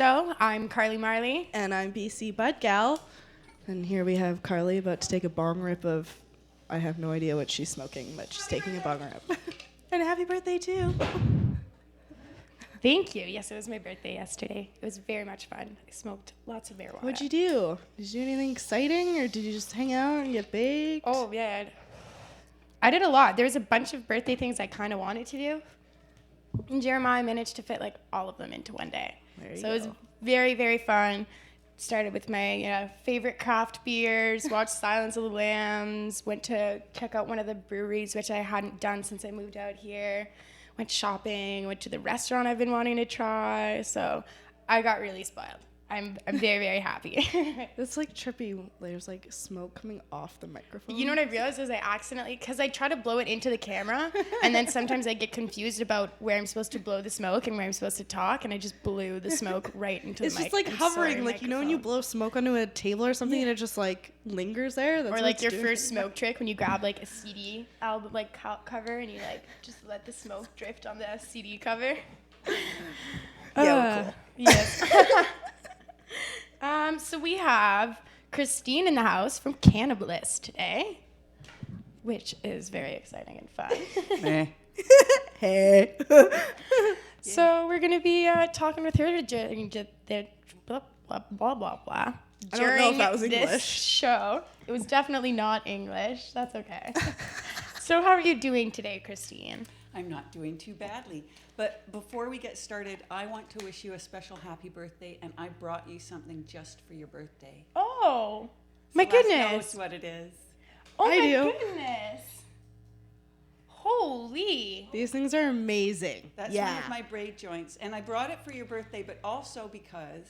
So, I'm Carly Marley. And I'm Bcbudgal. And here we have Carly about to take a bong rip of, I have no idea what she's smoking, but she's taking a bong rip. And happy birthday, too. Thank you. Yes, it was my birthday yesterday. It was very much fun. I smoked lots of marijuana. What'd you do? Did you do anything exciting, or did you just hang out and get baked? Oh, yeah. I did a lot. There was a bunch of birthday things I kind of wanted to do. And Jeremiah managed to fit, all of them into one day. So it was very, very fun. Started with my favorite craft beers, watched Silence of the Lambs, went to check out one of the breweries, which I hadn't done since I moved out here. Went shopping, went to the restaurant I've been wanting to try. So I got really spoiled. I'm very, very happy. It's trippy. There's smoke coming off the microphone. You know what I realized is I accidentally, because I try to blow it into the camera, and then sometimes I get confused about where I'm supposed to blow the smoke and where I'm supposed to talk, and I just blew the smoke right into the mic. It's just hovering, you know when you blow smoke onto a table or something and it just lingers there? That's or your first smoke trick when you grab a CD album cover and you just let the smoke drift on the CD cover. Yeah, cool. Yes. So we have Christine in the house from Cannabliss today, which is very exciting and fun. Hey. So we're going to be talking with her during blah, blah, blah, blah, blah. I don't know if that was This English. show. It was definitely not English. That's okay. So how are you doing today, Christine? I'm not doing too badly. But before we get started, I want to wish you a special happy birthday, and I brought you something just for your birthday. Oh, So my Les goodness. knows what it is. Oh, I my do. goodness. Holy. These things are amazing. That's one of my braid joints, and I brought it for your birthday, but also because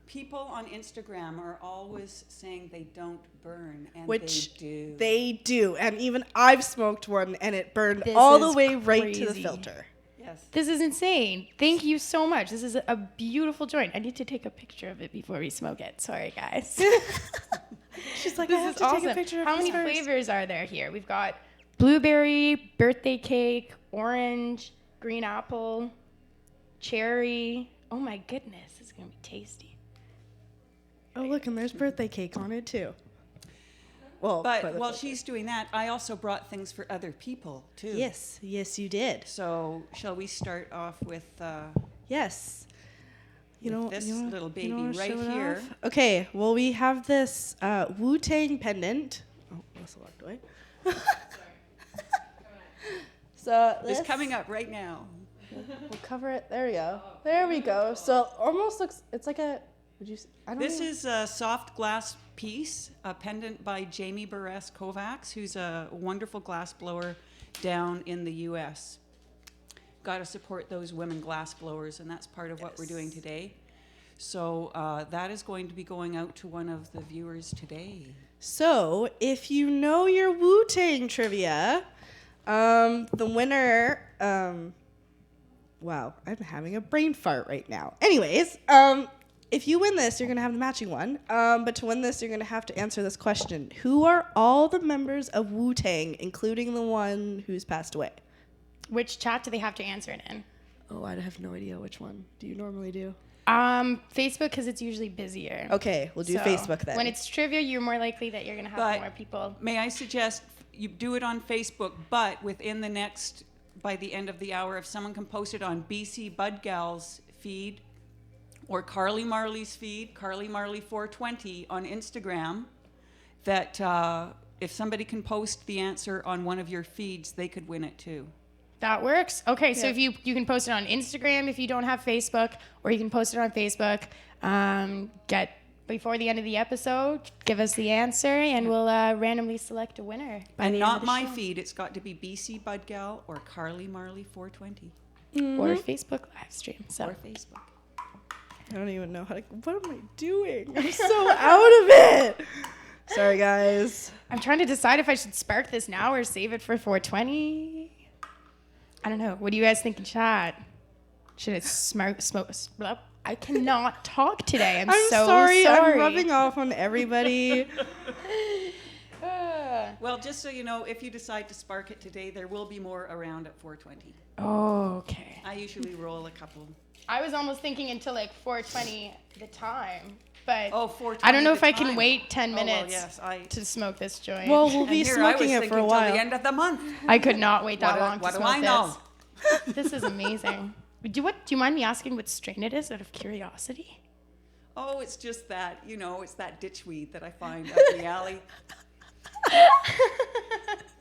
people on Instagram are always saying they don't burn, and Which they do. They do. And even I've smoked one, and it burned This all the is way right to the crazy. filter. Yes. This is insane. Thank you so much. This is a beautiful joint. I need to take a picture of it before we smoke it. Sorry, guys. She's like, This I have is to awesome. take a picture of How this many first. flavors are there here? We've got blueberry, birthday cake, orange, green apple, cherry. Oh my goodness, this is gonna be tasty. Oh, look, and there's birthday cake on it, too. Well, But while she's doing that, I also brought things for other people, too. Yes, you did. So shall we start off with... Yes. This little baby wanna right show it here. off? Okay, well, we have this Wu-Tang pendant. Oh, Melissa walked away. So It's coming up right now. We'll cover it. There we go. There we go. So almost looks, it's like a, This is a soft glass piece, a pendant by Jamie Buress Kovacs, who's a wonderful glass blower down in the U.S. Got to support those women glass blowers, and that's part of what we're doing today. So that is going to be going out to one of the viewers today. So if you know your Wu-Tang trivia, the winner, wow, I'm having a brain fart right now. Anyways, if you win this, you're going to have the matching one. But to win this, you're going to have to answer this question. Who are all the members of Wu-Tang, including the one who's passed away? Which chat do they have to answer it in? Oh, I have no idea which one. Do you normally do? Facebook, because it's usually busier. Okay, we'll do So, Facebook then. When it's trivia, you're more likely that you're going to have But more people. May I suggest you do it on Facebook, but within the next, by the end of the hour, if someone can post it on Bcbudgal's feed or Carly Marley's feed, Carly Marley 420 on Instagram, that if somebody can post the answer on one of your feeds, they could win it too. That works. Okay, so Yeah. if you can post it on Instagram if you don't have Facebook, or you can post it on Facebook. Get before the end of the episode, give us the answer, and we'll randomly select a winner. And not my feed. It's got to be Bcbudgal or Carly Marley 420 Or Facebook live stream. So or Facebook. I don't even know how to. What am I doing? I'm so out of it. Sorry, guys. I'm trying to decide if I should spark this now or save it for 420. I don't know. What do you guys think in chat? Should it smoke? I cannot talk today. I'm so sorry. sorry. I'm rubbing off on everybody. Well, just so you know, if you decide to spark it today, there will be more around at 420. Okay. I usually roll a couple. I was almost thinking until like 4:20 the time, but Oh, 4:20 I don't know the if I can time. wait 10 Oh, well, minutes yes, to smoke this joint. Well, we'll And be here I was smoking it thinking for a till while. the end of the month. I could not wait that long to What do smoke I know? this. This is amazing. Do you mind me asking what strain it is out of curiosity? Oh, it's just that, it's that ditchweed that I find out in the alley.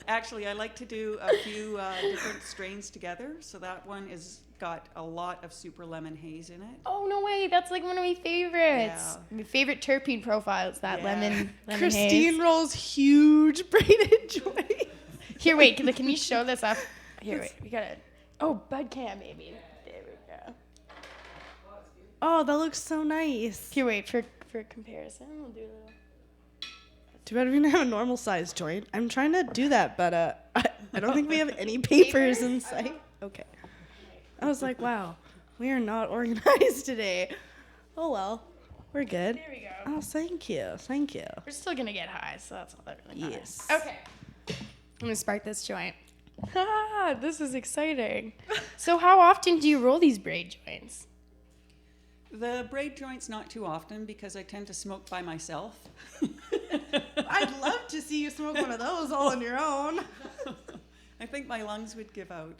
Actually, I like to do a few different strains together. So that one is got a lot of super lemon haze in it. Oh, no way. That's like one of my favorites. Yeah. My favorite terpene profile is that Yeah. lemon Christine haze. rolls huge braided joints. Here, wait. Can we show this up? Here, wait. We got it. Oh, bud cam, baby. There we go. Oh, that looks so nice. Here, wait. For comparison, we'll do a little. Too bad we didn't have a normal size joint. I'm trying to do that, but I don't think we have any papers in sight. Okay. I was like, wow, we are not organized today. Oh well, we're good. There we go. Oh, thank you, thank you. We're still gonna get high, so that's all that really matters. Yes. Okay. I'm gonna spark this joint. Ah, this is exciting. So how often do you roll these braid joints? The braid joint's not too often because I tend to smoke by myself. I'd love to see you smoke one of those all on your own. I think my lungs would give out.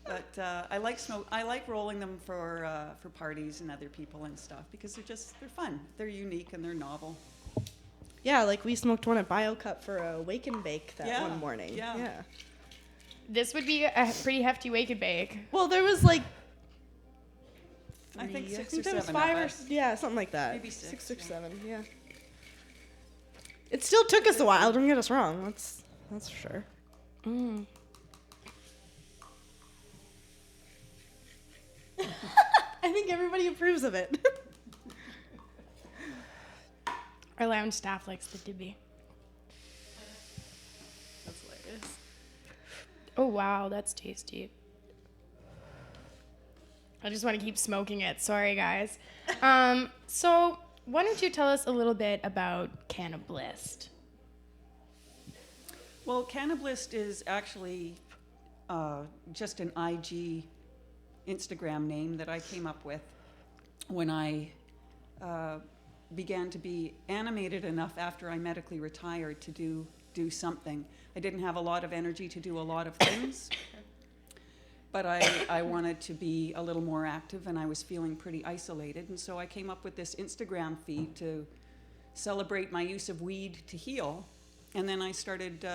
But I like rolling them for parties and other people and stuff because they're fun. They're unique and they're novel. Yeah, like we smoked one at BioCup for a wake and bake that one morning. Yeah. This would be a pretty hefty wake and bake. Well, there was like I think 6 there or was 7 5 of or us. yeah, something like that. Maybe 6 or yeah. 7, yeah. It still took us a while. Don't get us wrong. That's for sure. Mm. I think everybody approves of it. Our lounge staff likes the dibby. That's hilarious. Oh wow, that's tasty. I just want to keep smoking it. Sorry, guys. So why don't you tell us a little bit about Cannablissed? Well, Cannablissed is actually just an IG Instagram name that I came up with when I began to be animated enough after I medically retired to do something. I didn't have a lot of energy to do a lot of things, but I wanted to be a little more active and I was feeling pretty isolated. And so I came up with this Instagram feed to celebrate my use of weed to heal. And then I started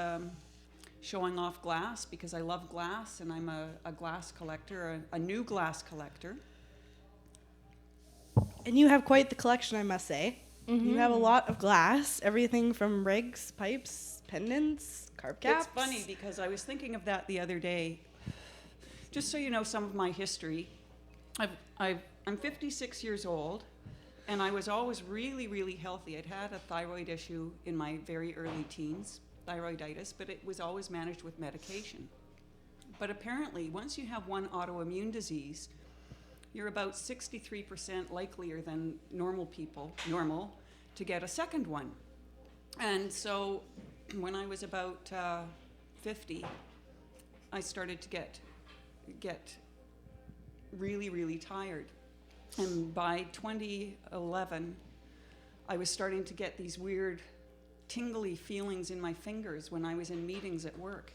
showing off glass because I love glass and I'm a glass collector, a new glass collector. And you have quite the collection, I must say. Mm-hmm. You have a lot of glass, everything from rigs, pipes, pendants, carb caps. It's funny because I was thinking of that the other day. Just so you know some of my history, I'm 56 years old, and I was always really, really healthy. I'd had a thyroid issue in my very early teens, thyroiditis, but it was always managed with medication. But apparently, once you have one autoimmune disease, you're about 63% likelier than normal to get a second one. And so when I was about 50, I started to get really, really tired. And by 2011, I was starting to get these weird tingly feelings in my fingers when I was in meetings at work.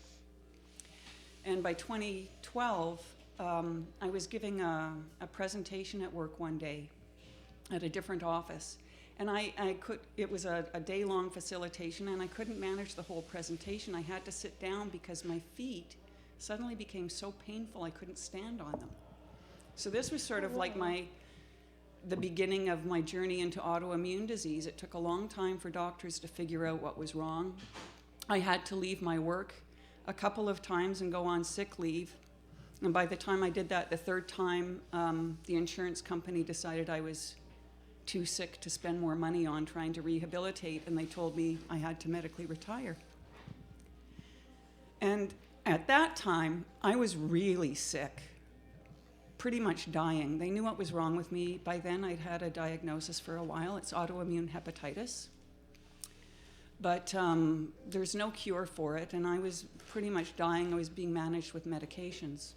And by 2012, I was giving a presentation at work one day at a different office. And it was a day-long facilitation, and I couldn't manage the whole presentation. I had to sit down because my feet suddenly became so painful I couldn't stand on them. So this was sort of like the beginning of my journey into autoimmune disease. It took a long time for doctors to figure out what was wrong. I had to leave my work a couple of times and go on sick leave. And by the time I did that the third time, the insurance company decided I was too sick to spend more money on trying to rehabilitate, and they told me I had to medically retire. And at that time, I was really sick, pretty much dying. They knew what was wrong with me. By then, I'd had a diagnosis for a while. It's autoimmune hepatitis. But there's no cure for it, and I was pretty much dying. I was being managed with medications.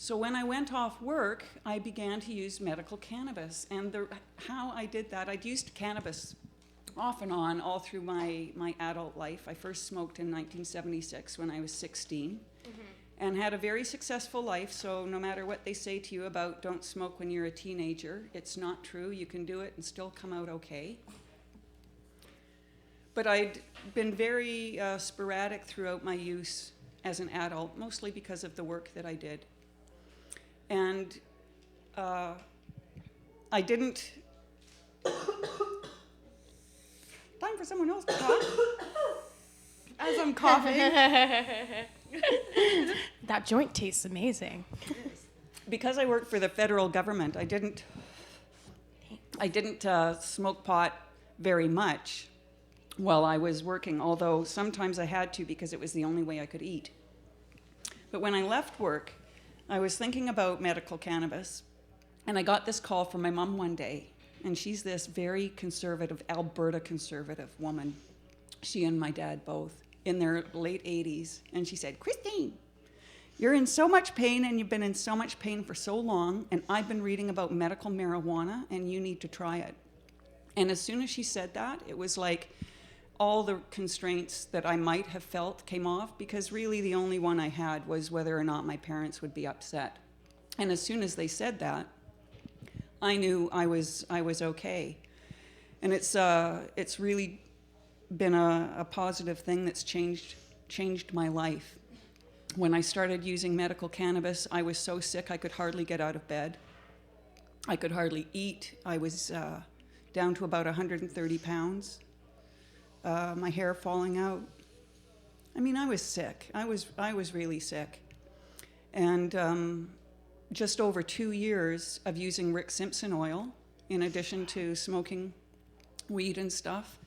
So when I went off work, I began to use medical cannabis. And how I did that, I'd used cannabis off and on all through my adult life. I first smoked in 1976 when I was 16 and had a very successful life. So no matter what they say to you about don't smoke when you're a teenager, it's not true. You can do it and still come out okay. But I'd been very sporadic throughout my use as an adult, mostly because of the work that I did. And I didn't... Time for someone else to talk. As I'm coughing. That joint tastes amazing. Because I worked for the federal government, I didn't smoke pot very much while I was working, although sometimes I had to because it was the only way I could eat. But when I left work, I was thinking about medical cannabis, and I got this call from my mom one day, and she's this very conservative, Alberta conservative woman. She and my dad both, in their late 80s, and she said, "Christine, you're in so much pain, and you've been in so much pain for so long, and I've been reading about medical marijuana, and you need to try it." And as soon as she said that, it was like all the constraints that I might have felt came off, because really the only one I had was whether or not my parents would be upset. And as soon as they said that, I knew I was okay. And it's really been a positive thing that's changed my life. When I started using medical cannabis, I was so sick I could hardly get out of bed. I could hardly eat. I was down to about 130 pounds. My hair falling out. I mean, I was sick. I was really sick. And just over 2 years of using Rick Simpson oil, in addition to smoking weed and stuff.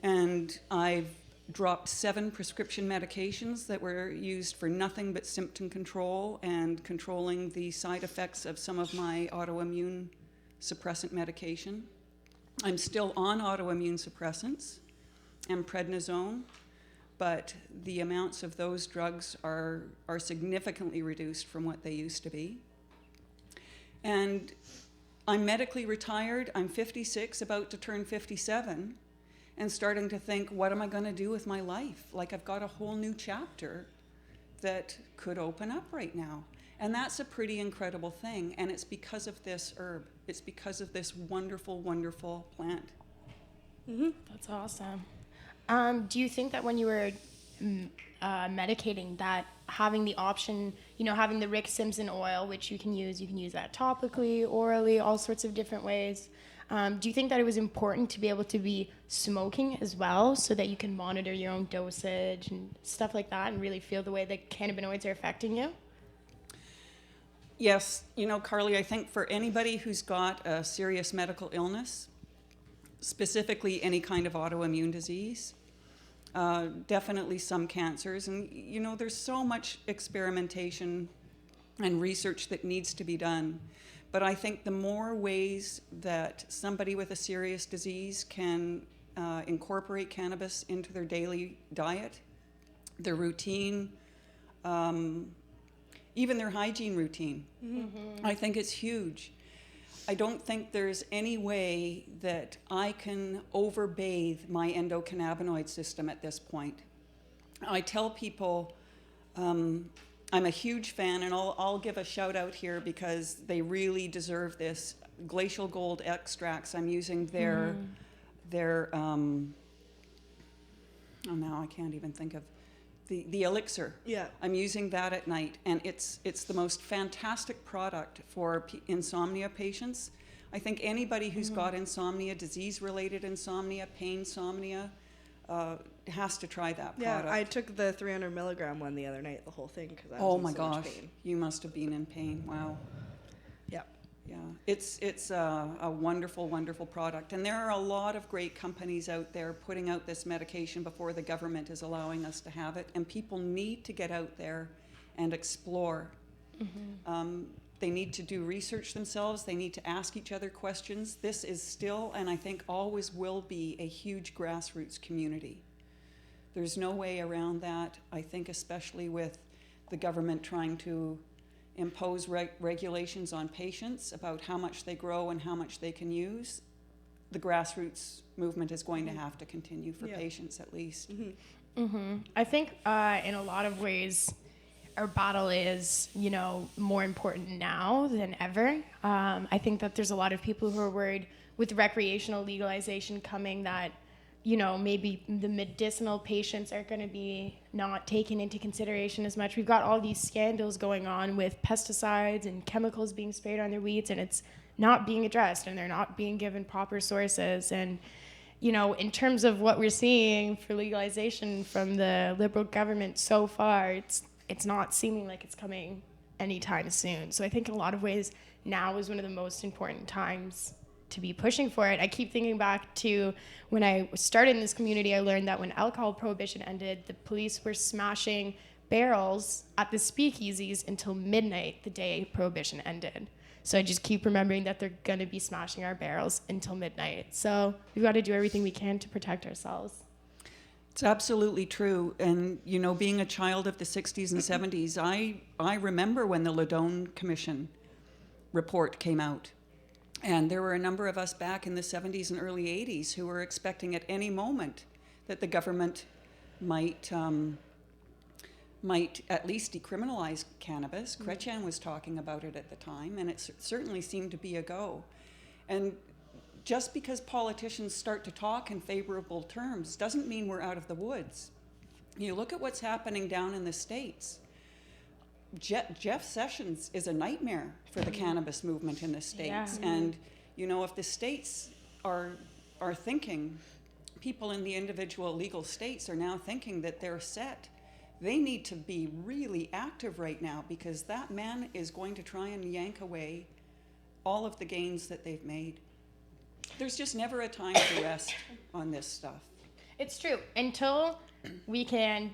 And I've dropped 7 prescription medications that were used for nothing but symptom control and controlling the side effects of some of my autoimmune suppressant medication. I'm still on autoimmune suppressants and prednisone, but the amounts of those drugs are significantly reduced from what they used to be. And I'm medically retired. I'm 56, about to turn 57, and starting to think, what am I going to do with my life? Like, I've got a whole new chapter that could open up right now. And that's a pretty incredible thing. And it's because of this herb. It's because of this wonderful, wonderful plant. Mm-hmm. That's awesome. Do you think that when you were medicating, that having the option, having the Rick Simpson oil, which you can use that topically, orally, all sorts of different ways. Do you think that it was important to be able to be smoking as well, so that you can monitor your own dosage and stuff like that and really feel the way the cannabinoids are affecting you? Yes, Carly, I think for anybody who's got a serious medical illness, specifically any kind of autoimmune disease, definitely some cancers. And, there's so much experimentation and research that needs to be done. But I think the more ways that somebody with a serious disease can incorporate cannabis into their daily diet, their routine, even their hygiene routine, I think it's huge. I don't think there's any way that I can overbathe my endocannabinoid system at this point. I tell people I'm a huge fan, and I'll give a shout out here because they really deserve this. Glacial Gold extracts, I'm using their now I can't even think of the elixir. Yeah. I'm using that at night, and it's the most fantastic product for insomnia patients. I think anybody who's got insomnia, disease-related insomnia, pain-somnia, has to try that product. Yeah, I took the 300 milligram one the other night, the whole thing, because I was oh in my so gosh, much pain. You must have been in pain. Wow. Yeah. Yeah, it's a wonderful, wonderful product. And there are a lot of great companies out there putting out this medication before the government is allowing us to have it. And people need to get out there and explore. They need to do research themselves. They need to ask each other questions. This is still, and I think always will be, a huge grassroots community. There's no way around that. I think especially with the government trying to impose regulations on patients about how much they grow and how much they can use, the grassroots movement is going to have to continue for patients at least. I think in a lot of ways, our battle is, more important now than ever. I think that there's a lot of people who are worried with recreational legalization coming that, maybe the medicinal patients are going to be not taken into consideration as much. We've got all these scandals going on with pesticides and chemicals being sprayed on their weeds, and it's not being addressed, and they're not being given proper sources. And, in terms of what we're seeing for legalization from the Liberal government so far, it's not seeming like it's coming anytime soon. So I think in a lot of ways now is one of the most important times to be pushing for it. I keep thinking back to when I started in this community. I learned that when alcohol prohibition ended, the police were smashing barrels at the speakeasies until midnight the day prohibition ended. So I just keep remembering that they're going to be smashing our barrels until midnight. So we've got to do everything we can to protect ourselves. It's absolutely true. And, being a child of the 60s and 70s, I remember when the Ladon Commission report came out. And there were a number of us back in the 70s and early 80s who were expecting at any moment that the government might at least decriminalize cannabis. Chrétien was talking about it at the time, and it certainly seemed to be a go. And just because politicians start to talk in favorable terms doesn't mean we're out of the woods. You look at what's happening down in the States. Jeff Sessions is a nightmare for the cannabis movement in the States. Yeah. And, if the states are thinking, people in the individual legal states are now thinking that they're set, they need to be really active right now, because that man is going to try and yank away all of the gains that they've made. There's just never a time to rest on this stuff. It's true. Until we can,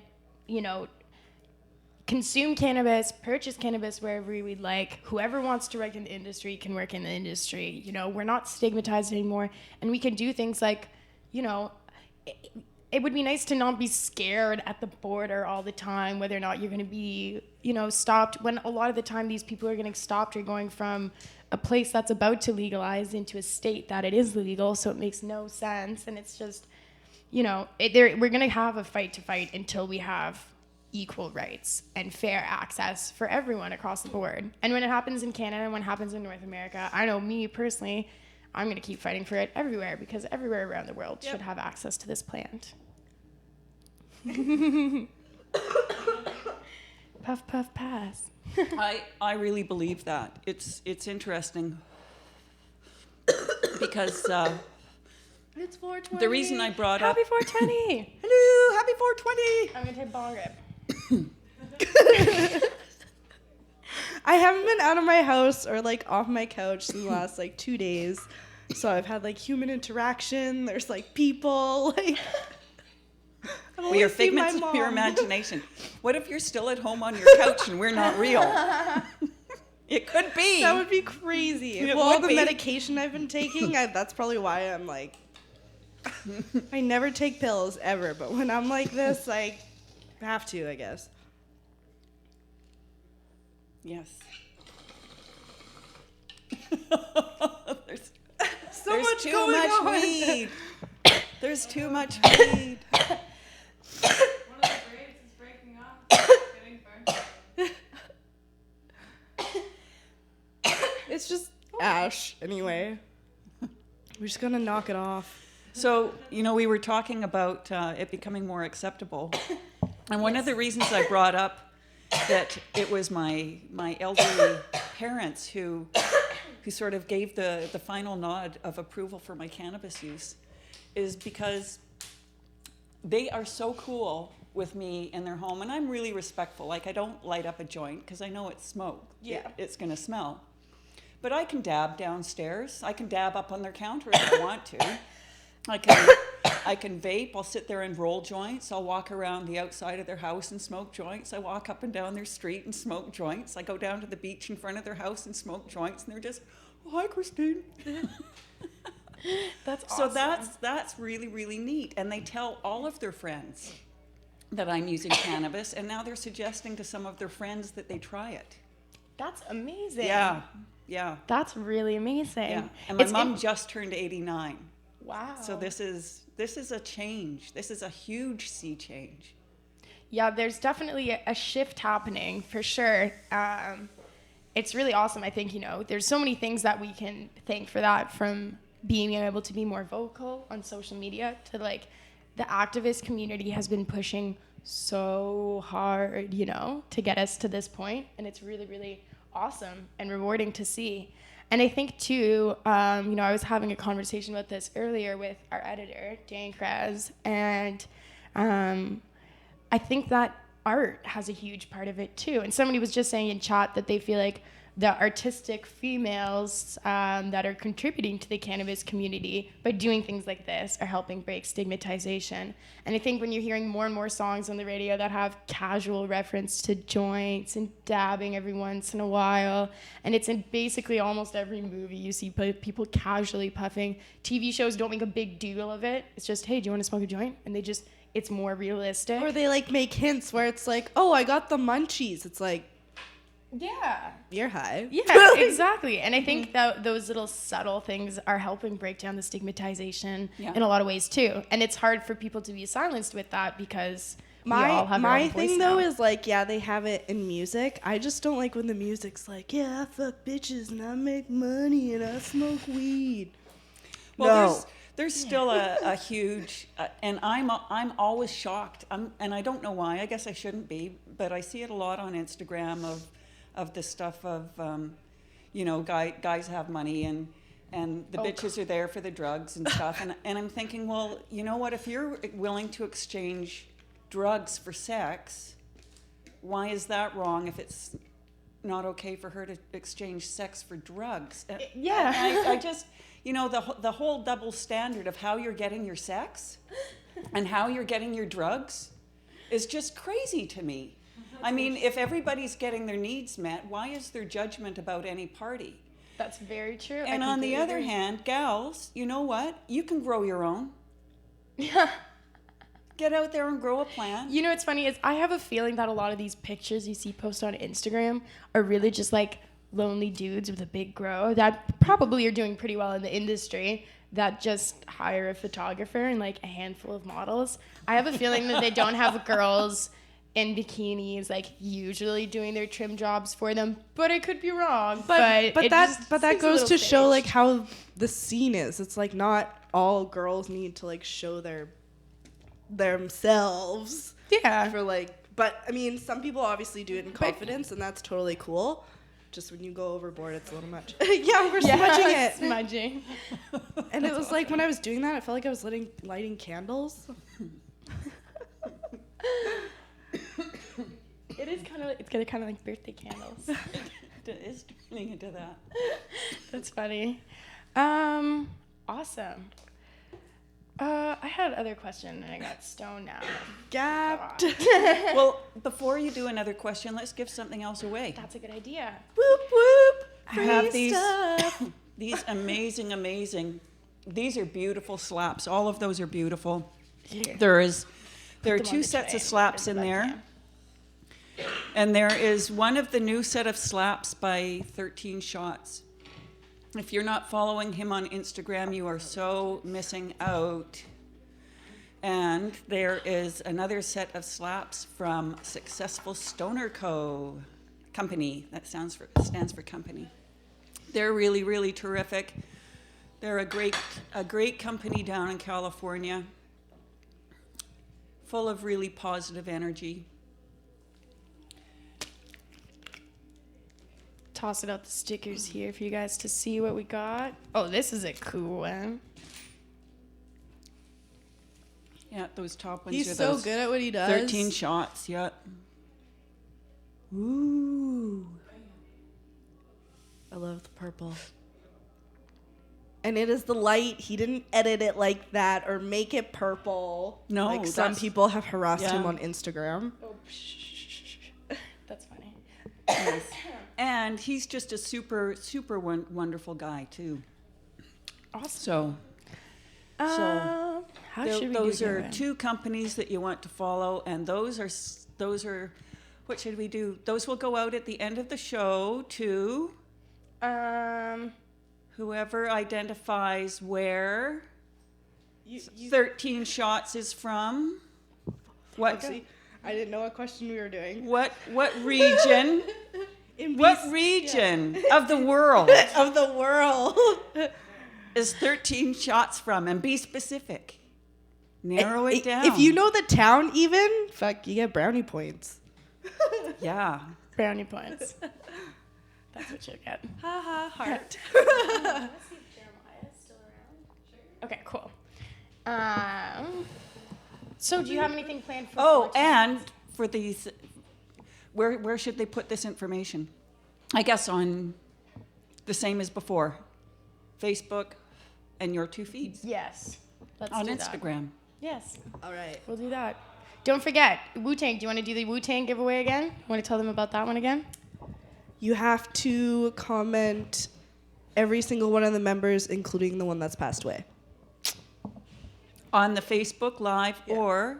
consume cannabis, purchase cannabis wherever we'd like. Whoever wants to work in the industry can work in the industry. We're not stigmatized anymore. And we can do things like, it would be nice to not be scared at the border all the time, whether or not you're going to be, stopped. When a lot of the time these people are getting stopped or going from a place that's about to legalize into a state that it is legal. So it makes no sense. And it's just, we're going to have a fight to fight until we have equal rights and fair access for everyone across the board. And when it happens in Canada and when it happens in North America, I know me personally, I'm going to keep fighting for it everywhere, because everywhere around the world should have access to this plant. Puff, puff, pass. I really believe that. It's interesting because It's 420. the reason I brought up... Happy 420. Hello, happy 420. I'm going to take bong rip. I haven't been out of my house or off my couch in the last 2 days. So I've had human interaction. There's people We are figments of your imagination. What if you're still at home on your couch and we're not real? It could be. That would be crazy. It All would the be. medication I've been taking, that's probably why I'm I never take pills ever, but when I'm like this, I have to, I guess. Yes. So There's much too going much on. weed. There's too much weed. One of the grapes is breaking off. It's getting burnt. It's just ash, anyway. We're just gonna knock it off. So, we were talking about it becoming more acceptable. And one of the reasons I brought up that it was my elderly parents who sort of gave the final nod of approval for my cannabis use is because they are so cool with me in their home, and I'm really respectful. I don't light up a joint because I know it's smoke. Yeah. It's going to smell. But I can dab downstairs. I can dab up on their counter if I want to. I can vape. I'll sit there and roll joints. I'll walk around the outside of their house and smoke joints. I walk up and down their street and smoke joints. I go down to the beach in front of their house and smoke joints. And they're just, oh, hi, Christine. That's awesome. So that's really, really neat. And they tell all of their friends that I'm using cannabis. And now they're suggesting to some of their friends that they try it. That's amazing. Yeah, yeah, That's really amazing. yeah. And my It's mom just turned 89. Wow. So this is a change. This is a huge sea change. Yeah, there's definitely a shift happening for sure. It's really awesome. I think, there's so many things that we can thank for that, from being able to be more vocal on social media to like the activist community has been pushing so hard, to get us to this point. And it's really, really awesome and rewarding to see. And I think too, I was having a conversation about this earlier with our editor, Dan Kraz, and I think that art has a huge part of it too. And somebody was just saying in chat that they feel like the artistic females that are contributing to the cannabis community by doing things like this are helping break stigmatization. And I think when you're hearing more and more songs on the radio that have casual reference to joints and dabbing every once in a while, and it's in basically almost every movie you see people casually puffing. TV shows don't make a big deal of it. It's just, hey, do you want to smoke a joint? And it's more realistic. Or they like make hints where it's like, oh, I got the munchies. It's like, yeah. you're high. Yeah, exactly. And I think that those little subtle things are helping break down the stigmatization in a lot of ways too. And it's hard for people to be silenced with that because we all have our own voice thing now. though is like, yeah, they have it in music. I just don't like when the music's like, yeah, I fuck bitches and I make money and I smoke weed. Well, no. there's still a huge, and I'm always shocked. And I don't know why. I guess I shouldn't be, but I see it a lot on Instagram of the stuff of, guys have money and the bitches are there for the drugs and stuff. And I'm thinking, well, you know what? If you're willing to exchange drugs for sex, why is that wrong if it's not okay for her to exchange sex for drugs? Yeah. I just, the whole double standard of how you're getting your sex and how you're getting your drugs is just crazy to me. I mean, if everybody's getting their needs met, why is there judgment about any party? That's very true. And on the other hand, gals, you know what? You can grow your own. Yeah. Get out there and grow a plant. You know what's funny is I have a feeling that a lot of these pictures you see posted on Instagram are really just like lonely dudes with a big grow that probably are doing pretty well in the industry that just hire a photographer and like a handful of models. I have a feeling that they don't have girls in bikinis like usually doing their trim jobs for them, but I could be wrong. But that goes to show like how the scene is. It's like not all girls need to like show themselves. Yeah. For like, but I mean, some people obviously do it in confidence, and that's totally cool. Just when you go overboard, it's a little much. Yeah, we're smudging it. Smudging. And it was like when I was doing that, I felt like I was lighting candles. It's kind of like birthday candles. It is turning into that. That's funny. Awesome. I had another question and I got stoned now. Gapped. Well, before you do another question, let's give something else away. That's a good idea. Whoop whoop. I have Free stuff. these amazing. These are beautiful slaps. All of those are beautiful. Here. There are them on two the sets tray. of slaps in there. And there is one of the new set of slaps by 13 Shots. If you're not following him on Instagram, you are so missing out. And there is another set of slaps from Successful Stoner Company. That stands for company. They're really, really terrific. They're a great company down in California, full of really positive energy. Toss it out the stickers here for you guys to see what we got. Oh, this is a cool one. Yeah, those top ones He's are so those good at what he does. 13 Shots, yeah. Ooh. I love the purple. And it is the light. He didn't edit it like that or make it purple. No, like some that's- people have harassed him yeah. on Instagram. Oh, that's funny. Yes. And he's just a super, super wonderful guy, too. Awesome. So how should we those do are that? two companies that you want to follow, and those are What should we do? Those will go out at the end of the show to whoever identifies where 13 shots is from. What? See, I didn't know what question we were doing. What region? What region of the world Of the world. is 13 shots from? And be specific. Narrow it down. If you know the town even, fuck, you get brownie points. Yeah. Brownie points. That's what you'll get. Ha ha, heart. Okay, cool. So do you have anything planned for? Oh, 14? and for these, where should they put this information? I guess on the same as before, Facebook and your 2 feeds. Yes. Let's On do that. Instagram. Yes, All right. we'll do that. Don't forget, Wu-Tang. Do you want to do the Wu-Tang giveaway again? Want to tell them about that one again? You have to comment every single one of the members, including the one that's passed away. On the Facebook Live or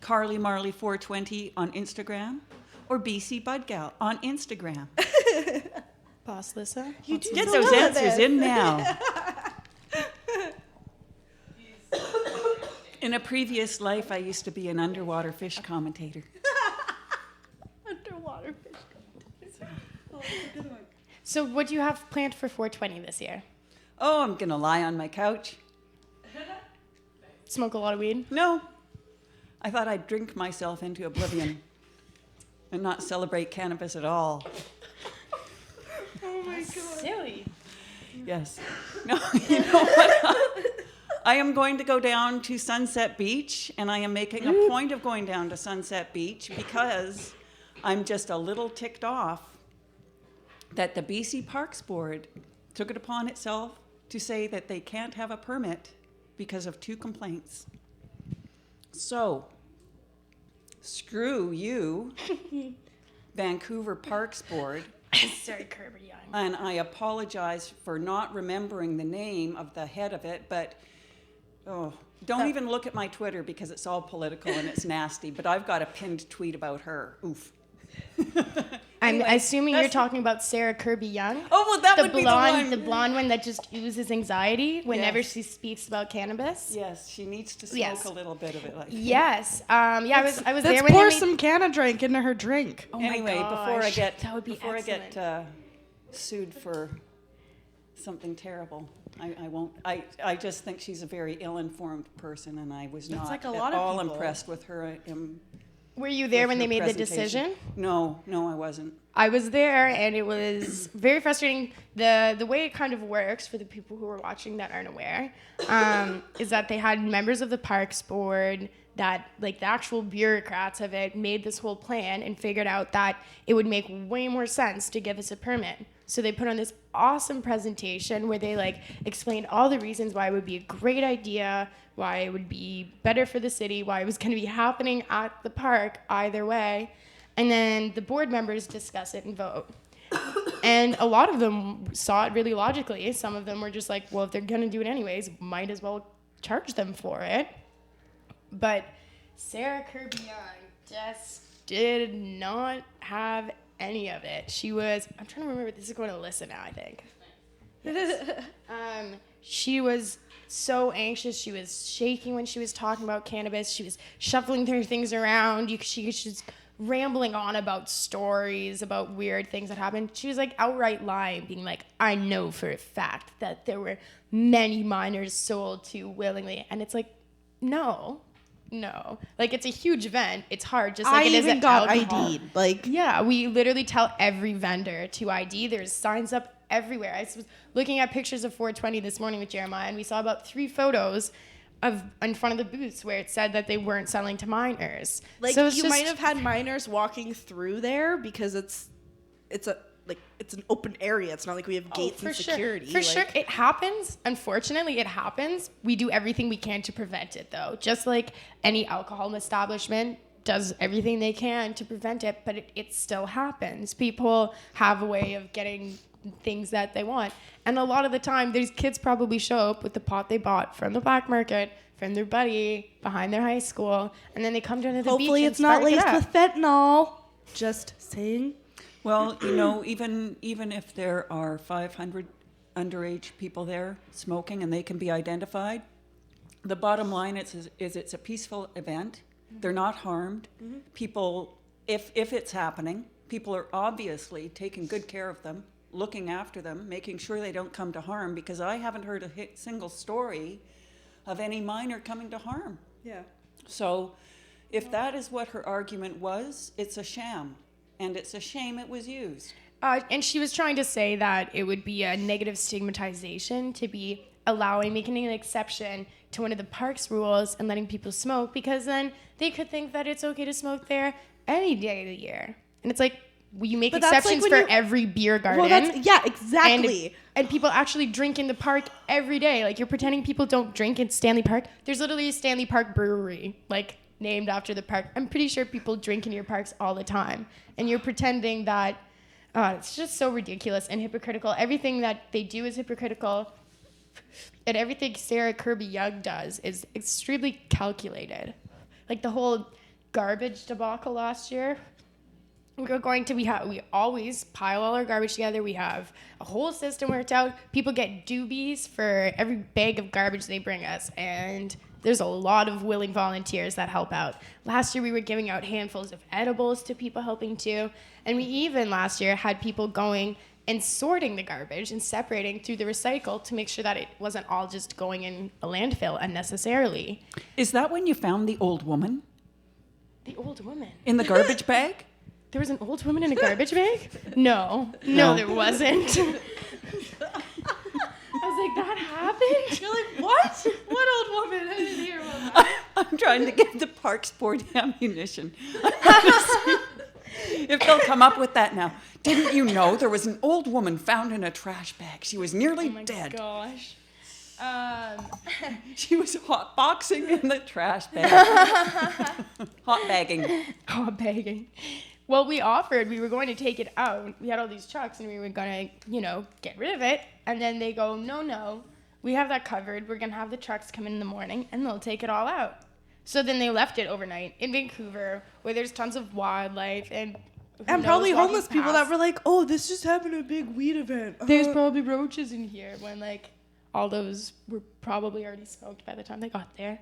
Carly Marley 420 on Instagram or Bcbudgal on Instagram. Boss Lissa? You do Get know those this. answers in now. In a previous life, I used to be an underwater fish commentator. Underwater fish. So what do you have planned for 420 this year? Oh, I'm going to lie on my couch. Smoke a lot of weed? No. I thought I'd drink myself into oblivion and not celebrate cannabis at all. Oh my god. Silly. Yes. No, you know what? I am going to go down to Sunset Beach, and I am making a point of going down to Sunset Beach because I'm just a little ticked off that the BC Parks Board took it upon itself to say that they can't have a permit because of 2 complaints. So, screw you, Vancouver Parks Board. Sorry, Kirby Young. And I apologize for not remembering the name of the head of it, but don't even look at my Twitter because it's all political and it's nasty, but I've got a pinned tweet about her. Oof. I'm Anyway, assuming you're that's- talking about Sarah Kirby Young. Oh, well, that the would blonde, be the the one. blonde one that just oozes anxiety whenever Yes. she speaks about cannabis. Yes, she needs to smoke Yes. a little bit of it. Yes. I was there Let's when pour they made- some canna drink into her drink. Oh my Anyway, before I gosh, get that would be before excellent. I get sued for something terrible, I won't. I just think she's a very ill-informed person, and I was not like a at lot of all people. impressed with her. Were you there when they with her made the presentation. decision? No, I wasn't. I was there, and it was very frustrating. The way it kind of works for the people who are watching that aren't aware is that they had members of the Parks Board that, like the actual bureaucrats of it, made this whole plan and figured out that it would make way more sense to give us a permit. So they put on this awesome presentation where they like explained all the reasons why it would be a great idea, why it would be better for the city, why it was going to be happening at the park either way. And then the board members discuss it and vote. And a lot of them saw it really logically. Some of them were just like, well, if they're going to do it anyways, might as well charge them for it. But Sarah Kirby Young just did not have any of it. She was, I'm trying to remember, this is going to Alyssa now, I think. Yes. She was so anxious. She was shaking when she was talking about cannabis. She was shuffling her things around. She was just rambling on about stories, about weird things that happened. She was like outright lying, being like, I know for a fact that there were many minors sold to willingly. And it's like, no. Like, it's a huge event. It's hard, just like I it is even at got alcohol. ID'd. Like, Yeah, we literally tell every vendor to ID. There's signs up everywhere. I was looking at pictures of 420 this morning with Jeremiah, and we saw about 3 photos of in front of the booths where it said that they weren't selling to minors. like So it's you just- might have had minors walking through there because it's an open area. It's not like we have gates and security. For sure, it happens. Unfortunately, it happens. We do everything we can to prevent it, though. Just like any alcohol establishment does everything they can to prevent it, but it still happens. People have a way of getting things that they want. And a lot of the time, these kids probably show up with the pot they bought from the black market, from their buddy, behind their high school, and then they come down to the beach Hopefully and it's not spark it laced up. with fentanyl. Just saying. Well, even if there are 500 underage people there smoking and they can be identified, the bottom line is it's a peaceful event. They're not harmed. People, if it's happening, people are obviously taking good care of them, looking after them, making sure they don't come to harm, because I haven't heard a single story of any minor coming to harm. Yeah. So if that is what her argument was, it's a sham. And it's a shame it was used. And she was trying to say that it would be a negative stigmatization to be making an exception to one of the park's rules and letting people smoke, because then they could think that it's okay to smoke there any day of the year. And it's like, you make exceptions for every beer garden. Well, yeah, exactly. And people actually drink in the park every day. Like, you're pretending people don't drink in Stanley Park. There's literally a Stanley Park brewery, like, named after the park. I'm pretty sure people drink in your parks all the time. And you're pretending that it's just so ridiculous and hypocritical. Everything that they do is hypocritical. And everything Sarah Kirby Young does is extremely calculated. Like the whole garbage debacle last year. We always pile all our garbage together. We have a whole system worked out. People get doobies for every bag of garbage they bring us. And there's a lot of willing volunteers that help out. Last year, we were giving out handfuls of edibles to people helping too. And we even last year had people going and sorting the garbage and separating through the recycle to make sure that it wasn't all just going in a landfill unnecessarily. Is that when you found the old woman? The old woman? In the garbage bag? There was an old woman in a garbage bag? No, there wasn't. I was like, that happened? You're like, what? What old woman? I didn't hear about that. I'm trying to give the Parks Board ammunition. If they'll come up with that now. Didn't you know there was an old woman found in a trash bag? She was nearly dead. Oh my gosh. She was hot boxing in the trash bag. Hot bagging. Hot bagging. Well, we were going to take it out. We had all these trucks and we were going to, get rid of it. And then they go, no, we have that covered. We're going to have the trucks come in the morning and they'll take it all out. So then they left it overnight in Vancouver, where there's tons of wildlife and probably homeless people that were like, oh, this just happened at a big weed event. There's probably roaches in here, when all those were probably already smoked by the time they got there.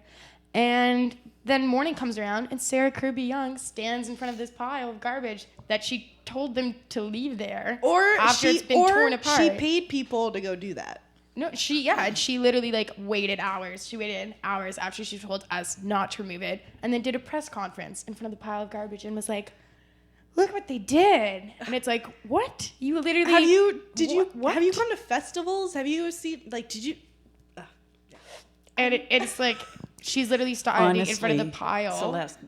And then morning comes around and Sarah Kirby Young stands in front of this pile of garbage that she told them to leave there after it's been torn apart. She paid people to go do that. No, she literally waited hours. She waited hours after she told us not to remove it, and then did a press conference in front of the pile of garbage and was like, look what they did. And it's like, what? You literally... Have you gone to festivals? Have you seen, did you... And it's like, she's literally standing in front of the pile. Celeste,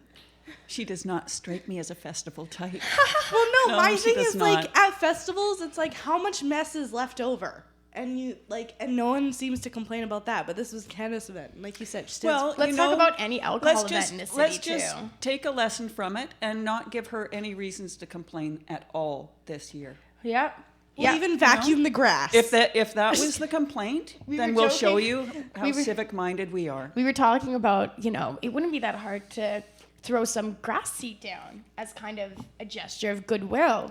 she does not strike me as a festival type. Well, no, my thing is, not. at festivals, it's like, how much mess is left over? And and no one seems to complain about that. But this was Canna's event, like you said. Let's talk about any alcohol event in the city, let's just take a lesson from it and not give her any reasons to complain at all this year. Yeah. We'll even vacuum the grass. If that was the complaint, then we'll show you how civic-minded we are. We were talking about, it wouldn't be that hard to throw some grass seed down as kind of a gesture of goodwill.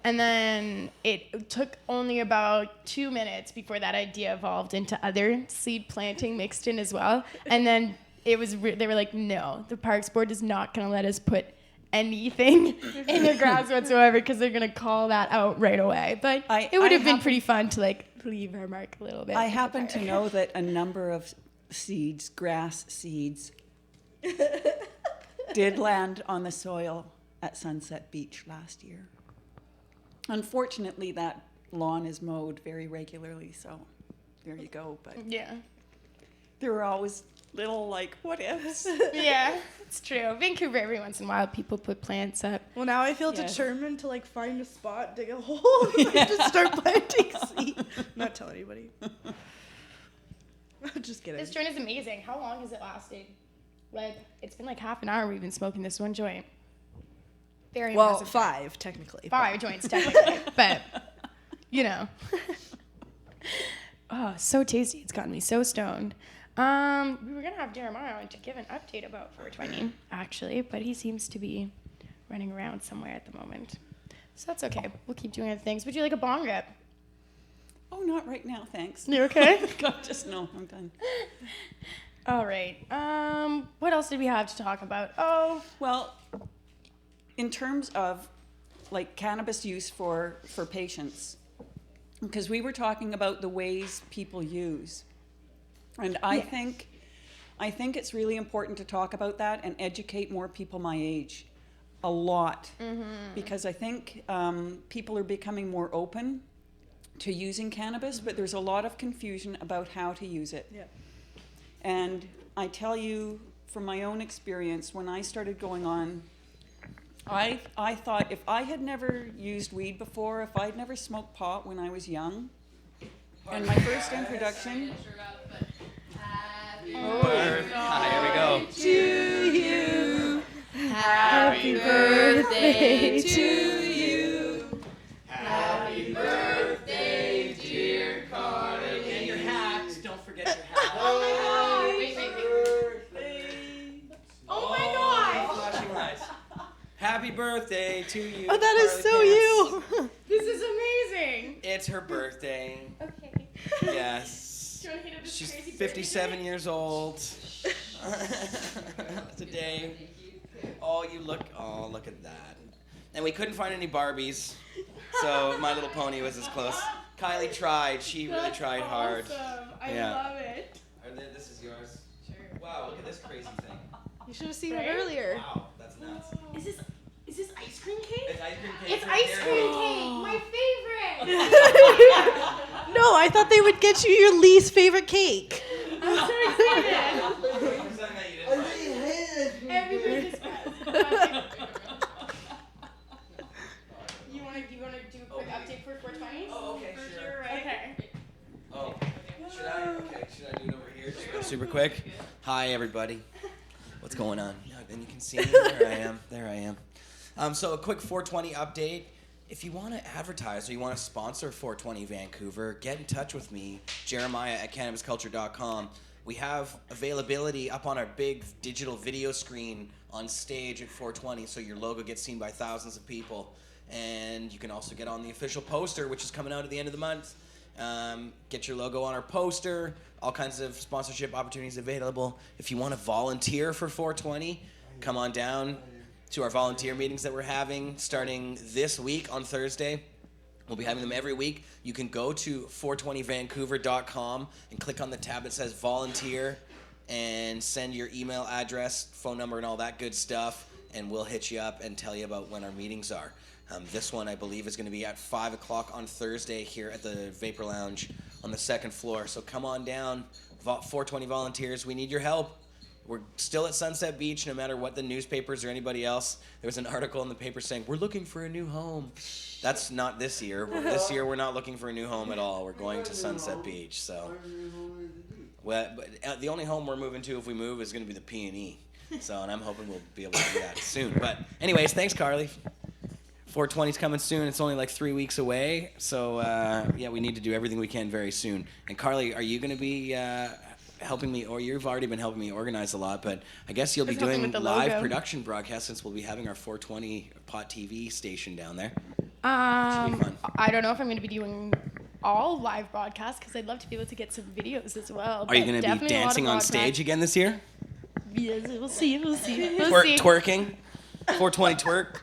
And then it took only about 2 minutes before that idea evolved into other seed planting mixed in as well. And then they were like, no, the Parks Board is not going to let us put anything in the grass whatsoever, because they're going to call that out right away. But it would have been pretty fun to leave our mark a little bit. I happen to know that a number of seeds, grass seeds, did land on the soil at Sunset Beach last year. Unfortunately, that lawn is mowed very regularly, so there you go. But yeah, there were always little what ifs. Yeah, it's true. Vancouver, every once in a while, people put plants up. Well, now I feel determined to find a spot, dig a hole, and just start planting seeds. Not tell anybody. Just kidding. This joint is amazing. How long has it lasted? It's been half an hour we've been smoking this one joint. Very impressive. 5 technically. 5 joints technically, but oh, so tasty. It's gotten me so stoned. We were gonna have Jeremiah on to give an update about 420 actually, but he seems to be running around somewhere at the moment. So that's okay. We'll keep doing other things. Would you like a bong rip? Oh, not right now, thanks. You okay? God, just no, I'm done. All right. What else did we have to talk about? Oh, Well, in terms of like cannabis use for patients, because we were talking about the ways people use, and I think it's really important to talk about that and educate more people my age a lot, because I think people are becoming more open to using cannabis, but there's a lot of confusion about how to use it. Yeah. And I tell you from my own experience, when I started going on, I thought if I had never used weed before, if I'd never smoked pot when I was young, and my first introduction... Here we go. To you. Happy birthday to you. Happy birthday, dear Carly. And your hat. Don't forget your hat. Oh my God. Flashing lights. Happy birthday to you. Oh, that is Carly so Pants. you. This is amazing. It's her birthday. Okay. Yes. Do you want to hit up this She's crazy 57 years old. Today. Oh, look at that. And we couldn't find any Barbies, so My Little Pony was as close. Kylie tried. She really tried hard. Awesome. I Yeah. love it. This is yours. Sure. Wow, look at this crazy thing. You should have seen Right? it earlier. Wow, that's nuts. Is this ice cream cake? It's ice cream cake. It's right ice there. cream cake. My favorite. No, I thought they would get you your least favorite cake. I'm so excited. Something that you didn't like. Everybody's You want to do a quick update for 420? Oh, okay, sure. Right? Okay. Oh, should I do it over here? Just super quick. Hi, everybody. What's going on? Yeah, then you can see me. There I am. So a quick 420 update. If you want to advertise or you want to sponsor 420 Vancouver, get in touch with me, Jeremiah at cannabisculture.com. We have availability up on our big digital video screen on stage at 420, so your logo gets seen by thousands of people. And you can also get on the official poster, which is coming out at the end of the month. Get your logo on our poster. All kinds of sponsorship opportunities available. If you want to volunteer for 420, come on down to our volunteer meetings that we're having starting this week on Thursday. We'll be having them every week. You can go to 420vancouver.com and click on the tab that says volunteer and send your email address, phone number, and all that good stuff, and we'll hit you up and tell you about when our meetings are. This one, I believe, is going to be at 5 o'clock on Thursday here at the Vapor Lounge on the second floor. So come on down, 420 volunteers. We need your help. We're still at Sunset Beach, no matter what the newspapers or anybody else. There was an article in the paper saying, we're looking for a new home. That's not this year. This year, we're not looking for a new home at all. We're going to Sunset Beach. So, the only home we're moving to if we move is going to be the P&E. So, and I'm hoping we'll be able to do that soon. But anyways, thanks, Carly. 420's coming soon. It's only like 3 weeks away. So, yeah, we need to do everything we can very soon. And Carly, are you going to be helping me, or you've already been helping me organize a lot, but I guess you'll be Helping doing with the live logo. production broadcasts since we'll be having our 420 Pot TV station down there. Should be fun. I don't know if I'm going to be doing all live broadcasts because I'd love to be able to get some videos as well. Are you going to be dancing on stage again this year? Yes, we'll see. We'll see. Twerking? 420 twerk?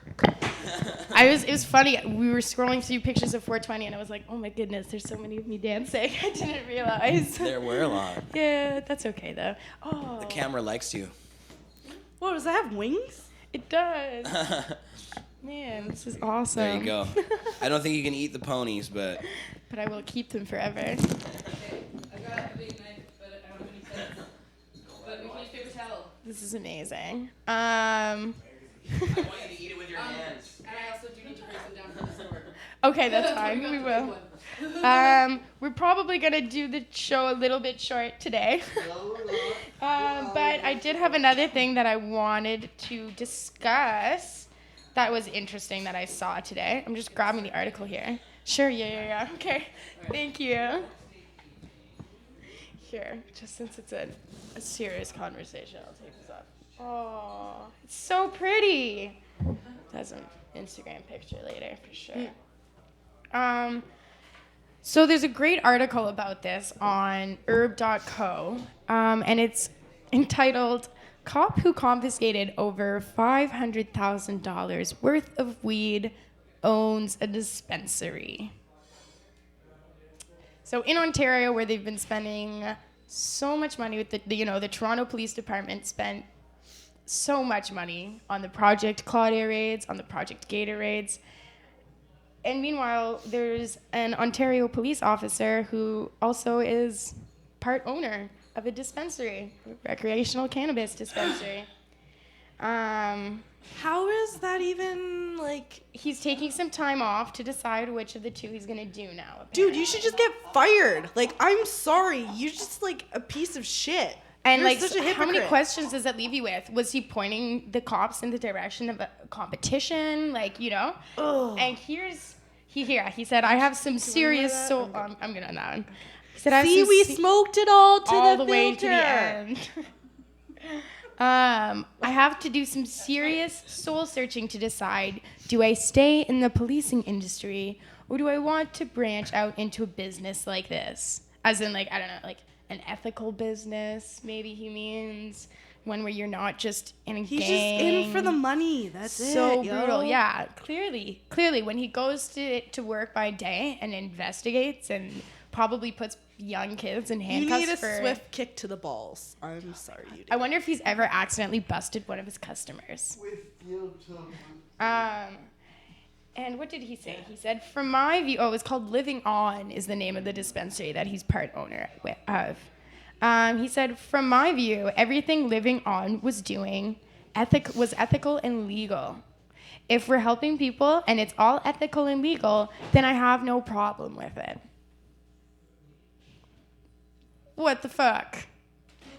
It was funny. We were scrolling through pictures of 420 and I was like, oh my goodness, there's so many of me dancing. I didn't realize. There were a lot. Yeah, that's okay though. Oh. The camera likes you. Whoa, does that have wings? It does. Man, this is awesome. There you go. I don't think you can eat the ponies, but... But I will keep them forever. Okay, I got a big knife, but I don't have any sense. But we can use paper towel. This is amazing. I want you to eat it with your hands. And I also do need to bring some down from the store. Okay, that's So we fine. got We the will. big one. We're probably gonna do the show a little bit short today. But I did have another thing that I wanted to discuss that was interesting that I saw today. I'm just grabbing the article here. Sure, yeah. Okay, thank you. Here, just since it's a serious conversation, I'll take this off. Oh, it's so pretty. That's an Instagram picture later for sure. So there's a great article about this on herb.co, and it's entitled "Cop Who Confiscated Over $500,000 Worth of Weed Owns a Dispensary." So in Ontario, where they've been spending so much money with the Toronto Police Department spent so much money on the Project Claudia raids, on the Project Gator raids. And meanwhile, there's an Ontario police officer who also is part owner of a dispensary, a recreational cannabis dispensary. How is that even, like... He's taking some time off to decide which of the two he's going to do now. Apparently. Dude, you should just get fired. Like, I'm sorry. You're just, like, a piece of shit. And, You're like, such a how many hypocrite. questions does that leave you with? Was he pointing the cops in the direction of a competition? Like, you know? Ugh. And he said, I have some serious soul... I'm good on that one. He said, I have See, some we smoked it all to the way to the filter. end. I have to do some serious soul searching to decide, do I stay in the policing industry or do I want to branch out into a business like this? As in, like, I don't know, like an ethical business, maybe he means. One where you're not just in a He's gang. just in for the money. That's So it, brutal, yo. yeah. Clearly, when he goes to work by day and investigates and probably puts young kids in You handcuffs need a for... swift kick to the balls. I'm sorry you do. I wonder if he's ever accidentally busted one of his customers. And what did he say? He said, from my view, it's called Living On is the name of the dispensary that he's part owner of. He said, from my view, everything Living On was doing was ethical and legal. If we're helping people and it's all ethical and legal, then I have no problem with it. What the fuck?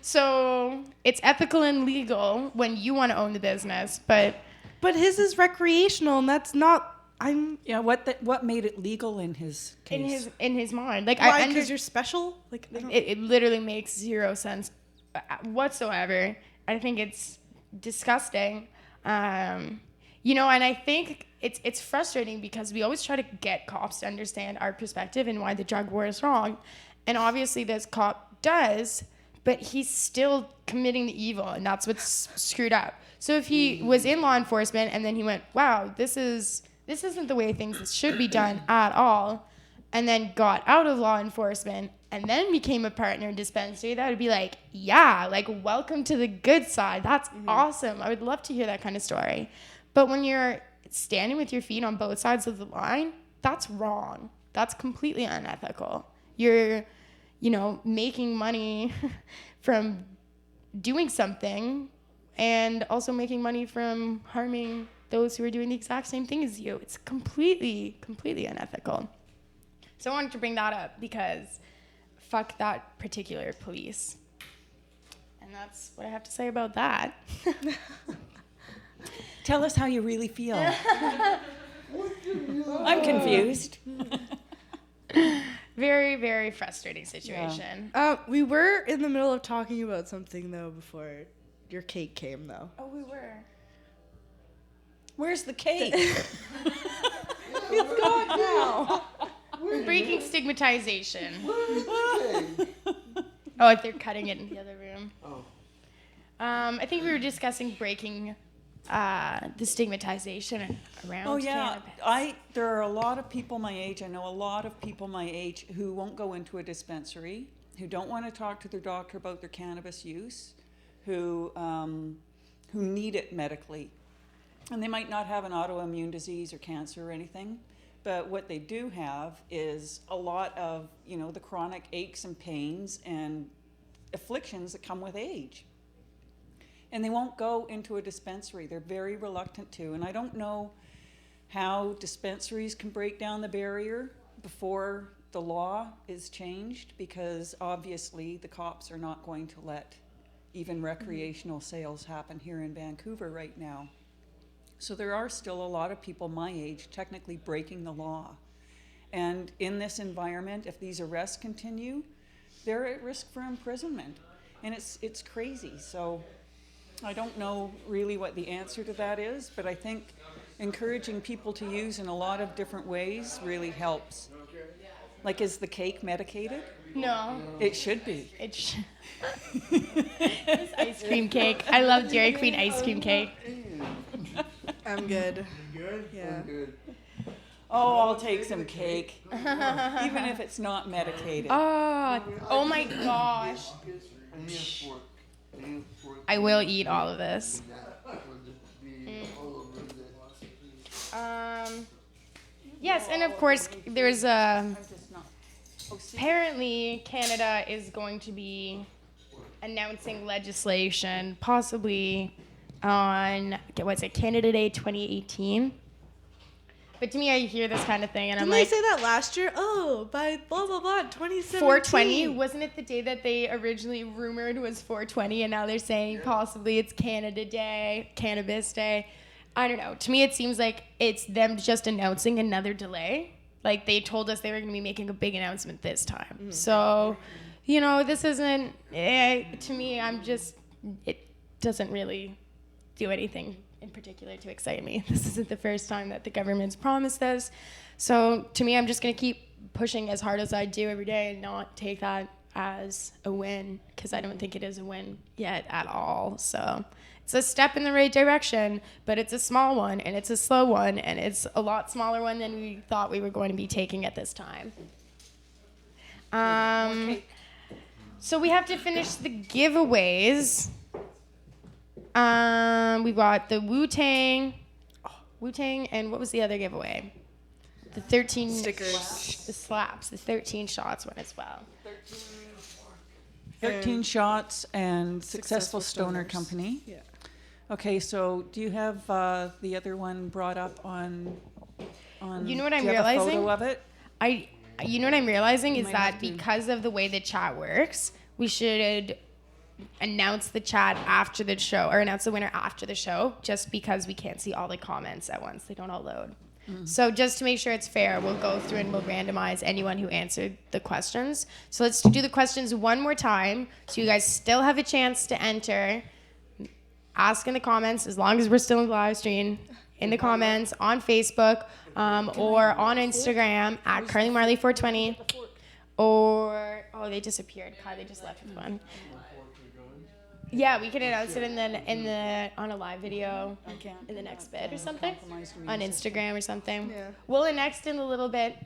So it's ethical and legal when you want to own the business, but his is recreational, and that's not. What made it legal in his case? in his mind, like Why? Because you're special. Like it literally makes zero sense whatsoever. I think it's disgusting. You know, and I think it's frustrating because we always try to get cops to understand our perspective and why the drug war is wrong, and obviously this cop does, but he's still committing the evil, and that's what's screwed up. So if he was in law enforcement and then he went, wow, this isn't the way things should be done at all, and then got out of law enforcement and then became a partner in dispensary, that would be like, yeah, like, welcome to the good side. That's awesome. I would love to hear that kind of story. But when you're standing with your feet on both sides of the line, that's wrong. That's completely unethical. You're, making money from doing something and also making money from harming those who are doing the exact same thing as you. It's completely, completely unethical. So I wanted to bring that up because fuck that particular police. And that's what I have to say about that. Tell us how you really feel. I'm confused. Very, very frustrating situation. We were in the middle of talking about something though before your cake came though. Oh, we were. Where's the cake? It's gone now. Breaking stigmatization. Oh, they're cutting it in the other room. Oh. I think we were discussing breaking the stigmatization around cannabis. There are a lot of people my age. I know a lot of people my age who won't go into a dispensary, who don't want to talk to their doctor about their cannabis use, who need it medically. And they might not have an autoimmune disease or cancer or anything, but what they do have is a lot of, the chronic aches and pains and afflictions that come with age. And they won't go into a dispensary. They're very reluctant to. And I don't know how dispensaries can break down the barrier before the law is changed, because obviously the cops are not going to let even recreational sales happen here in Vancouver right now. So there are still a lot of people my age technically breaking the law. And in this environment, if these arrests continue, they're at risk for imprisonment. And it's crazy. So I don't know really what the answer to that is, but I think encouraging people to use in a lot of different ways really helps. Like, is the cake medicated? No. It should be. It's ice cream cake. I love Dairy Queen ice cream cake. I'm good. Good? Yeah. I'm good. Oh, I'll take some cake, even if it's not medicated. Oh my gosh. I need a fork. I need a fork. I will eat all of this. That will just be all over the... Yes, and of course, there's a. I'm just not. Oh, see? Apparently, Canada is going to be announcing legislation, possibly on what's it, Canada Day 2018. But to me, I hear this kind of thing, and Didn't I'm like, they say that last year? Oh, by blah blah blah, 2017. 420, wasn't it the day that they originally rumored was 420, and now they're saying possibly it's Canada Day, Cannabis Day. I don't know. To me, it seems like it's them just announcing another delay. Like, they told us they were going to be making a big announcement this time. Mm-hmm. So, this isn't, to me, it doesn't really do anything in particular to excite me. This isn't the first time that the government's promised this. So, to me, I'm just going to keep pushing as hard as I do every day and not take that as a win, because I don't think it is a win yet at all. So, it's a step in the right direction, but it's a small one, and it's a slow one, and it's a lot smaller one than we thought we were going to be taking at this time. So we have to finish the giveaways. We got the Wu-Tang, and what was the other giveaway? The 13 Stickers. The slaps, the 13 shots one as well. 13 shots and Successful Stoner Stoners. Company. Yeah. Okay, so do you have the other one brought up on You know what I'm do you have a realizing? photo of it? You know what I'm realizing is might that have to- because of the way the chat works, we should announce the chat after the show, or announce the winner after the show, just because we can't see all the comments at once. They don't all load. So just to make sure it's fair, we'll go through and we'll randomize anyone who answered the questions. So let's do the questions one more time, so you guys still have a chance to enter. Ask in the comments, as long as we're still in the live stream, in the comments on Facebook, or on Instagram at CarlyMarley420, or they disappeared. Kylie just left with one. Yeah, we can announce it on a live video in the next bit or something, on Instagram or something. Yeah. We'll announce in a little bit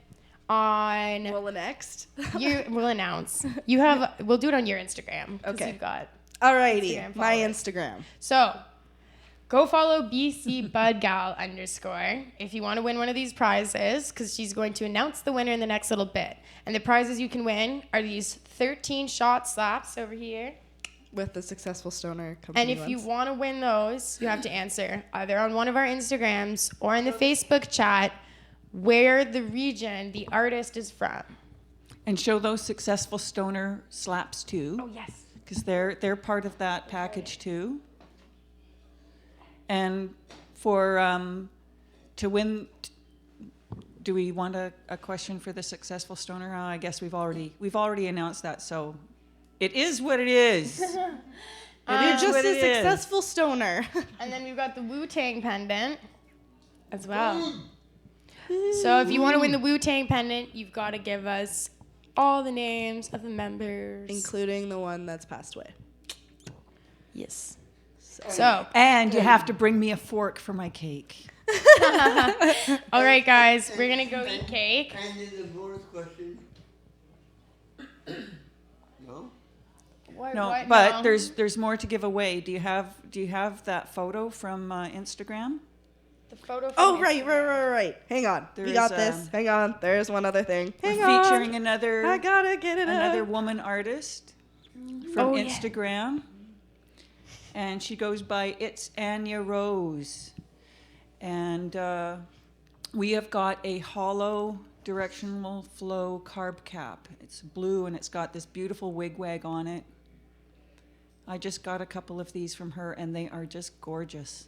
on. Well, the next. We'll announce. We'll do it on your Instagram. 'Cause Okay. You've got. Alrighty, Instagram my followers. Instagram. So, go follow Bcbudgal _ if you want to win one of these prizes, because she's going to announce the winner in the next little bit. And the prizes you can win are these 13 shot slaps over here. With the Successful Stoner Company. And if you want to win those, you have to answer either on one of our Instagrams or in the Facebook chat where the region the artist is from. And show those Successful Stoner slaps too. Oh, yes. Because they're part of that package too. And for to win, do we want a question for the Successful Stoner? I guess we've already announced that, so it is what it is. You're just a successful stoner. And then we've got the Wu-Tang pendant as well. So if you want to win the Wu-Tang pendant, you've got to give us all the names of the members. Including the one that's passed away. Yes. So, And you have to bring me a fork for my cake. all right, guys, we're going to go eat cake. And then the bonus question. No? No, but there's more to give away. Do you have that photo from Instagram? the photo. From Oh, Instagram. right. Hang on. There we is, got this. Hang on. There's one other thing. Hang We're on. featuring another I gotta get it another up. woman artist from Oh, yeah. Instagram, and she goes by It's Anya Rose, and we have got a hollow directional flow carb cap. It's blue and it's got this beautiful wigwag on it. I just got a couple of these from her, and they are just gorgeous.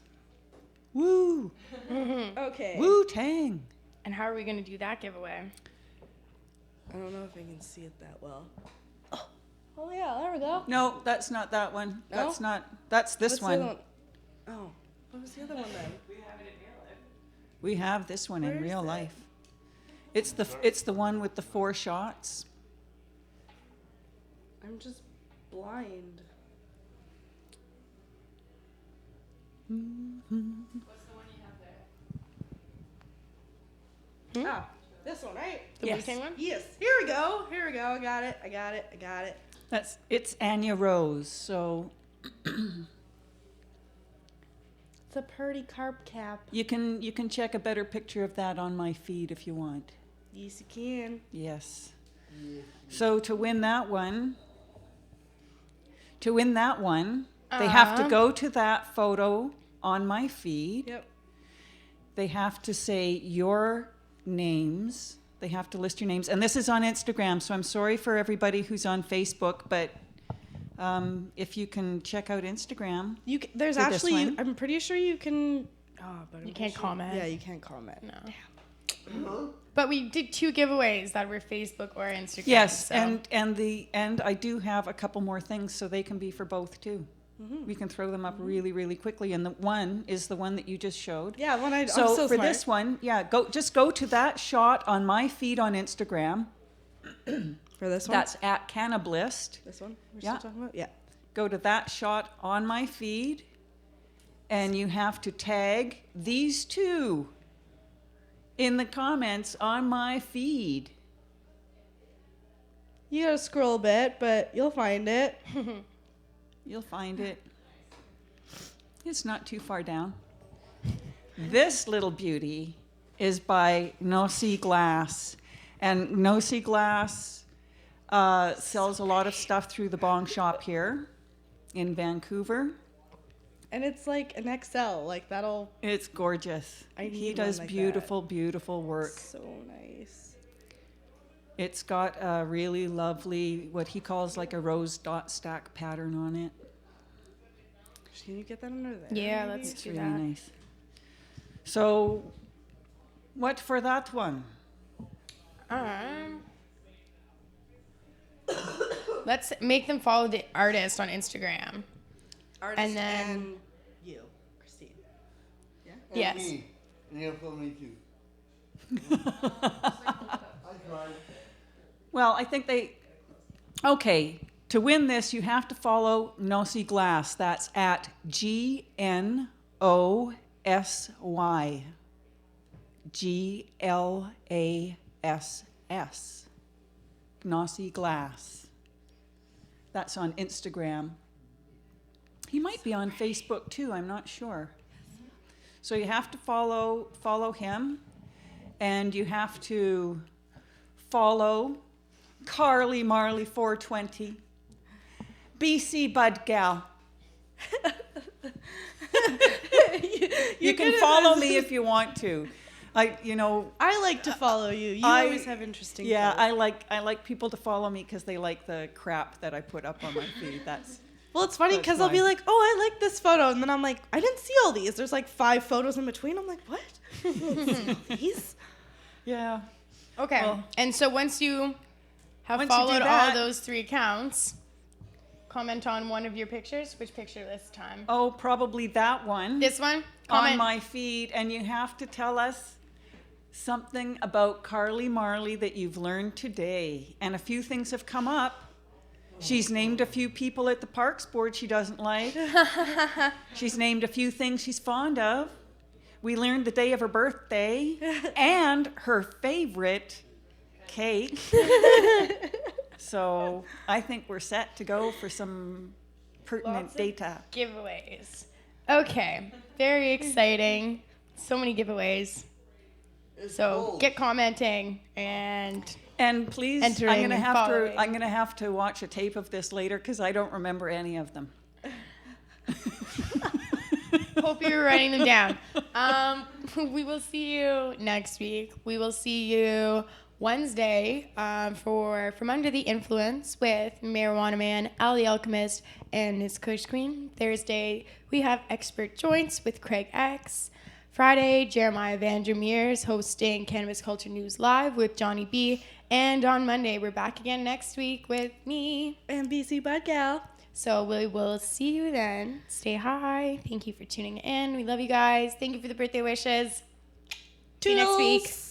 Woo! Okay. Wu-Tang! And how are we going to do that giveaway? I don't know if I can see it that well. Oh yeah, there we go. No, that's not that one. No? That's this What's the one. other Oh, what was the other one then? We have this one Where in is real it? life. It's the one with the 4 shots. I'm just blind. What's the one you have there? Ah, this one, right? The Yes. Wu-Tang one? Yes. Here we go. I got it. It's Anya Rose. So It's a pretty carb cap. you can check a better picture of that on my feed if you want. Yes, you can. Yes. So to win that one, they have to go to that photo on my feed. Yep. They have to say your names. They have to list your names. And this is on Instagram, so I'm sorry for everybody who's on Facebook, but if you can check out Instagram. There's For this actually, one. I'm pretty sure you can. Oh, but You can't comment. Yeah, you can't comment. No. But we did 2 giveaways that were Facebook or Instagram. Yes, so. and I do have a couple more things, so they can be for both too. We can throw them up really, really quickly, and the one is the one that you just showed. Yeah, I'm So so for smart. this one, just go to that shot on my feed on Instagram. For this one. That's at Cannablissed. This one. We're Yeah. still talking about. Yeah. Go to that shot on my feed, and you have to tag these 2 in the comments on my feed. You gotta scroll a bit, but you'll find it. You'll find it. It's not too far down. This little beauty is by Nosy Glass. And Nosy Glass sells a lot of stuff through the bong shop here in Vancouver. And it's like an XL. Like that'll. It's gorgeous. I He need does one like beautiful, beautiful work. So nice. It's got a really lovely, what he calls like a rose dot stack pattern on it. Can you get that under there? Yeah, maybe? let's It's do really that. nice. So, what for that one? Let's make them follow the artist on Instagram. Artist And then- and you, Christine. And Yes. me. And you'll follow me too. I tried. Well, I think okay, to win this, you have to follow Nosy Glass. That's at GNOSY. GLASS. Nosy Glass. That's on Instagram. He might be on Facebook too, I'm not sure. So you have to follow him, and you have to follow Carly Marley 420, Bcbudgal. You can follow me if you want to. I like to follow you. You I- always have interesting. Yeah, posts. I like people to follow me because they like the crap that I put up on my feed. Well, it's funny That's because I'll be why. like, "Oh, I like this photo," and then I'm like, "I didn't see all these." There's like 5 photos in between. I'm like, "What? I didn't see all these?" Yeah. Okay. Well, and so once you have once you do followed all that- those 3 accounts, comment on one of your pictures. Which picture this time? Oh, probably that one. This one? on Comment. my feed, and you have to tell us something about Carly Marley that you've learned today. And a few things have come up. She's named a few people at the Parks Board she doesn't like. She's named a few things she's fond of. We learned the day of her birthday and her favorite cake. So I think we're set to go for some pertinent Lots of data. giveaways. Okay. Very exciting. So many giveaways. It's So cold. get commenting and And please, Entering I'm and following. gonna have to watch a tape of this later because I don't remember any of them. hope you're writing them down. We will see you next week. We will see you Wednesday for From Under the Influence with Marijuana Man, Ali Alchemist, and Miss Kush Queen. Thursday, we have Expert Joints with Craig X. Friday, Jeremiah Vandermeers hosting Cannabis Culture News Live with Johnny B. And on Monday, we're back again next week with me. And Bcbudgal. So we will see you then. Stay high. Thank you for tuning in. We love you guys. Thank you for the birthday wishes. See you next week. Toodles.